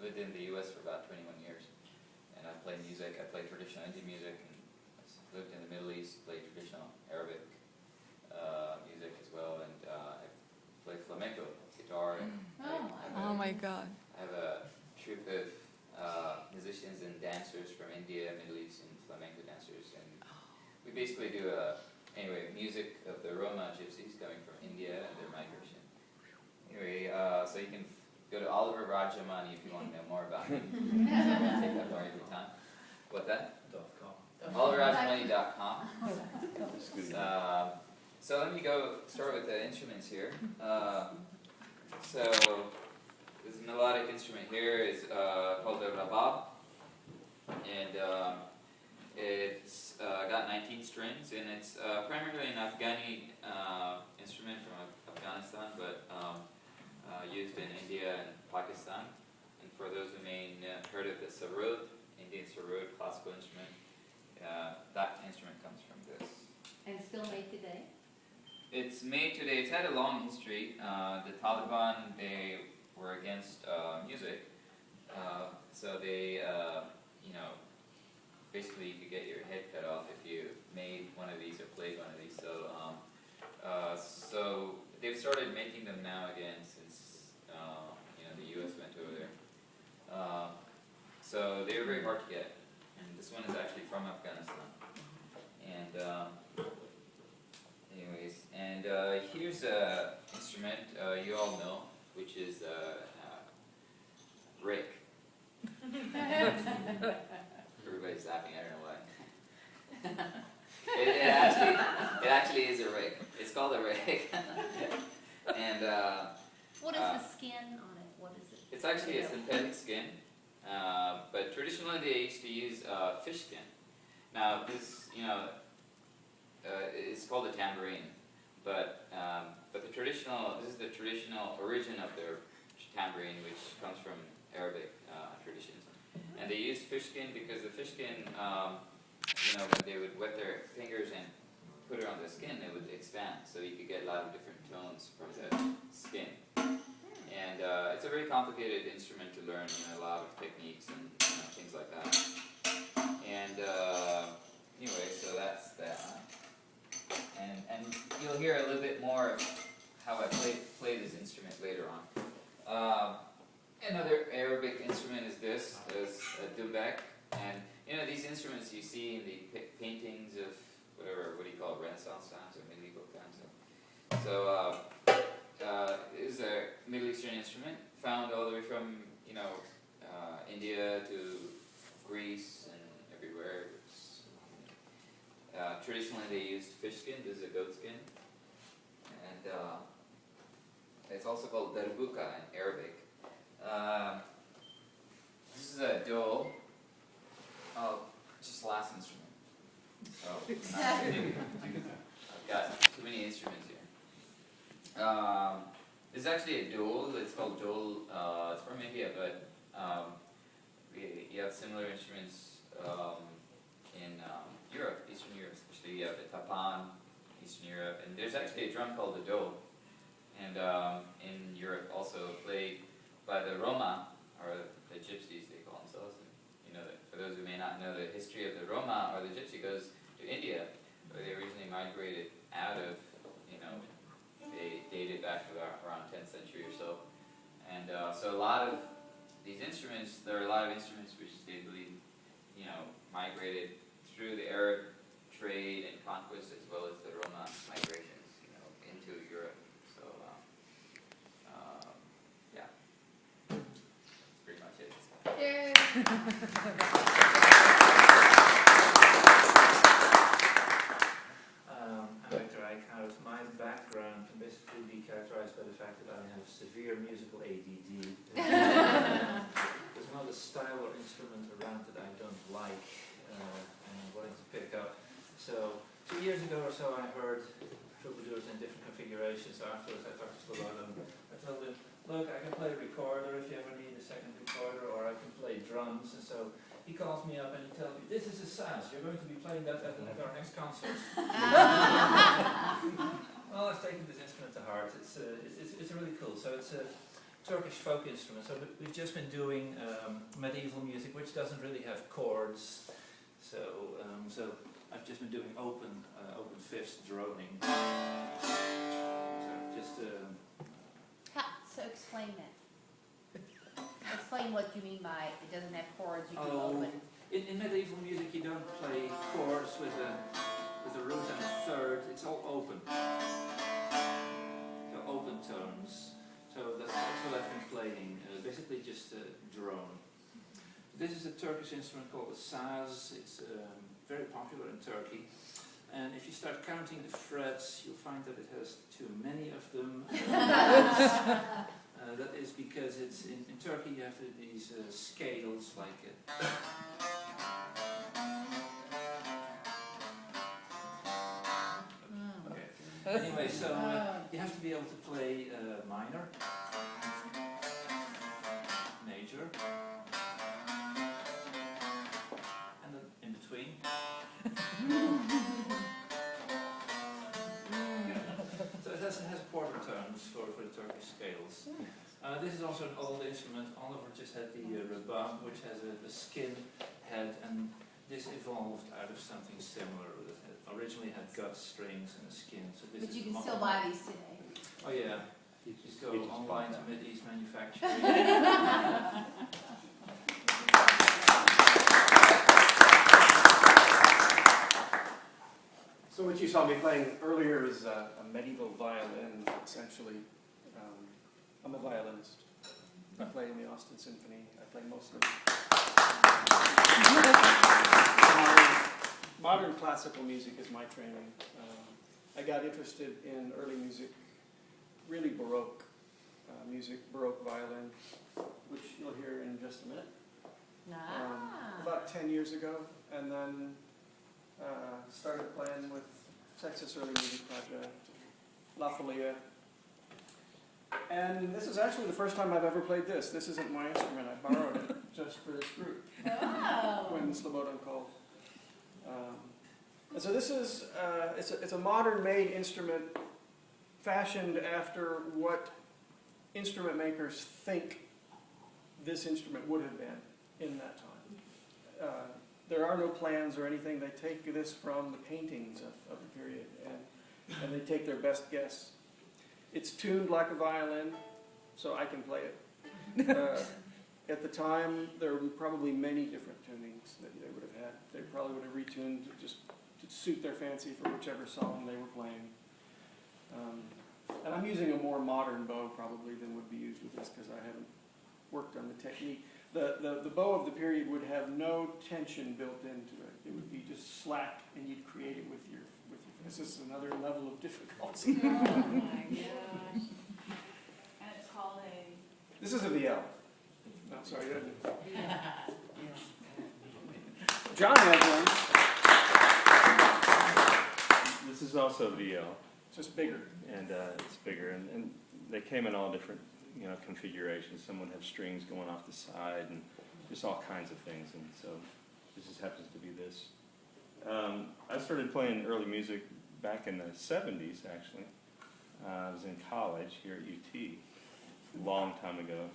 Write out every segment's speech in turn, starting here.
lived in the U.S. for about 21 years, and I play music. I play traditional Indian music, and I've lived in the Middle East, play traditional Arabic music as well, and I play flamenco guitar. And Oh my God! I have a troupe of musicians and dancers from India, Middle East, and flamenco dancers, and we basically do music of the Roma gypsies coming from India and their migration. Anyway, so you can go to Oliver Rajamani if you want to know more about him. I won't take up more of your time. What's that? OliverRajamani.com. So let me start with the instruments here. So this melodic instrument here is called the rabab, and it's got 19 strings, and it's primarily an Afghani instrument from Afghanistan, but used in India and Pakistan. And for those who may have heard of the sarod, Indian sarod, classical instrument, that instrument comes from this. And still made today? It's made today. It's had a long history. The Taliban, they were against music, so they, basically you could get your head cut off if you made one of these or played one of these. So they've started making them now again since the U.S. went over there. So they were very hard to get, and this one is actually from Afghanistan. And here's an instrument you all know, which is rake. Everybody's laughing. I don't know why. it actually is a rake. It's called a rake. And what is the skin on it? What is it? It's actually a synthetic skin, but traditionally they used to use fish skin. Now this, it's called a tambourine, but this is the traditional origin of their tambourine, which comes from Arabic traditions. And they used fish skin because the fish skin, when they would wet their fingers and put it on the skin, it would expand, so you could get a lot of different tones from the skin. And it's a very complicated instrument to learn, a lot of techniques and things like that. And anyway, so that's that. And you'll hear a little bit more of how I play this instrument later on. Another Arabic instrument is this, a dubek. And these instruments you see in the paintings of what do you call it, Renaissance times or medieval times. So it is a Middle Eastern instrument found all the way from India to Greece and everywhere. Traditionally they used fish skin. This is a goat skin, and it's also called darbuka in Arabic. This is a dole. Just last instrument. So I've got too many instruments here. This is actually a dole. It's called dole. It's from India, but you have similar instruments in Europe, Eastern Europe, especially. You have the tapan, Eastern Europe, and there's actually a drum called the dole. And in Europe, also played by the Roma, or the gypsies they call themselves. And, for those who may not know the history of the Roma or the gypsy, goes to India, where they originally migrated out of, they dated back to around 10th century or so. And so a lot of these instruments, there are a lot of instruments which they believe, migrated through the Arab trade and conquest as well as the Roma migrations, into Europe. So, yeah, that's pretty much it. Yay. I'm Victor Eickhout. My background can basically be characterized by the fact that I have severe musical ADD. There's not a style or instrument around that I don't like and I'm willing to pick up. So 2 years ago or so I heard Troubadours in different configurations. Afterwards I talked to Troubadours and I told him, look, I can play recorder if you ever need a second recorder, or I can play drums. And so he calls me up and he tells me, this is a saz, you're going to be playing that at our next concert. Well, I've taken this instrument to heart. It's really cool. So it's Turkish folk instruments. So we've just been doing medieval music, which doesn't really have chords. So I've just been doing open fifths droning. So just So explain that. Explain what you mean by it doesn't have chords, you can open. In medieval music, you don't play chords with a root and a third. It's all open. So open tones. So that's what I've been playing. Basically, just a drone. This is a Turkish instrument called the saz. It's very popular in Turkey. And if you start counting the frets, you'll find that it has too many of them. That is because it's in Turkey you have these scales like it. Okay. Anyway, so you have to be able to play minor, major, and then in between. So it has quarter tones for the Turkish scales. This is also an old instrument. Oliver just had the rebab, which has a skin head, and this evolved out of something similar. It originally had gut strings and a skin. So this But is you can still buy these today. Oh yeah, you just go online to Mid-East Manufacturing. So what you saw me playing earlier is a medieval violin, essentially. I'm a violinist. I play in the Austin Symphony. I play most of modern classical music is my training. I got interested in early music, really Baroque music, Baroque violin, which you'll hear in just a minute. About 10 years ago, and then started playing with Texas Early Music Project, La Folia. And this is actually the first time I've ever played this. This isn't my instrument. I borrowed it just for this group when Slobodan called. And so this is it's a modern-made instrument fashioned after what instrument makers think this instrument would have been in that time. There are no plans or anything. They take this from the paintings of the period, and they take their best guess. It's tuned like a violin, so I can play it. At the time, there were probably many different tunings that they would have had. They probably would have retuned just to suit their fancy for whichever song they were playing. And I'm using a more modern bow probably than would be used with this because I haven't worked on the technique. The bow of the period would have no tension built into it. It would be just slack, and you'd create it with your fingers. This is another level of difficulty. Oh my gosh. And it's called a... This is a VL. No, sorry. John has one. This is also VL. It's just bigger. And it's bigger, and they came in all different, configurations. Some would have strings going off the side, and just all kinds of things. And so this just happens to be this. I started playing early music back in the 70s, actually. I was in college here at UT, a long time ago.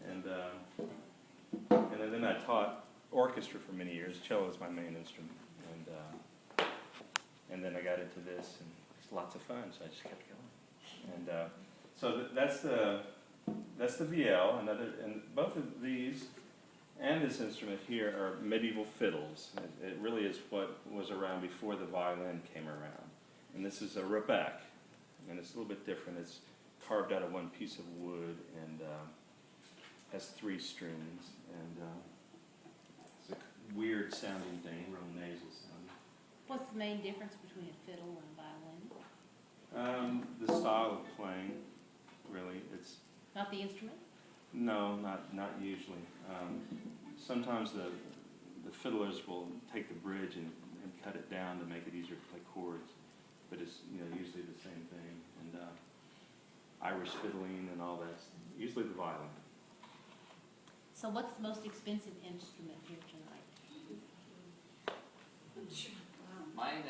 And then I taught orchestra for many years. Cello is my main instrument. And then I got into this, and it's lots of fun, so I just kept going. And so that's the VL, and both of these and this instrument here are medieval fiddles. It really is what was around before the violin came around. And this is a rebec, and it's a little bit different. It's carved out of one piece of wood and has 3 strings, and it's a weird sounding thing, real nasal sounding. What's the main difference between a fiddle and a violin? The style of playing, really, it's... Not the instrument? No, not usually. Sometimes the fiddlers will take the bridge and cut it down to make it easier to play chords, but it's usually the same thing. And Irish fiddling and all that's usually the violin. So what's the most expensive instrument here tonight? Mine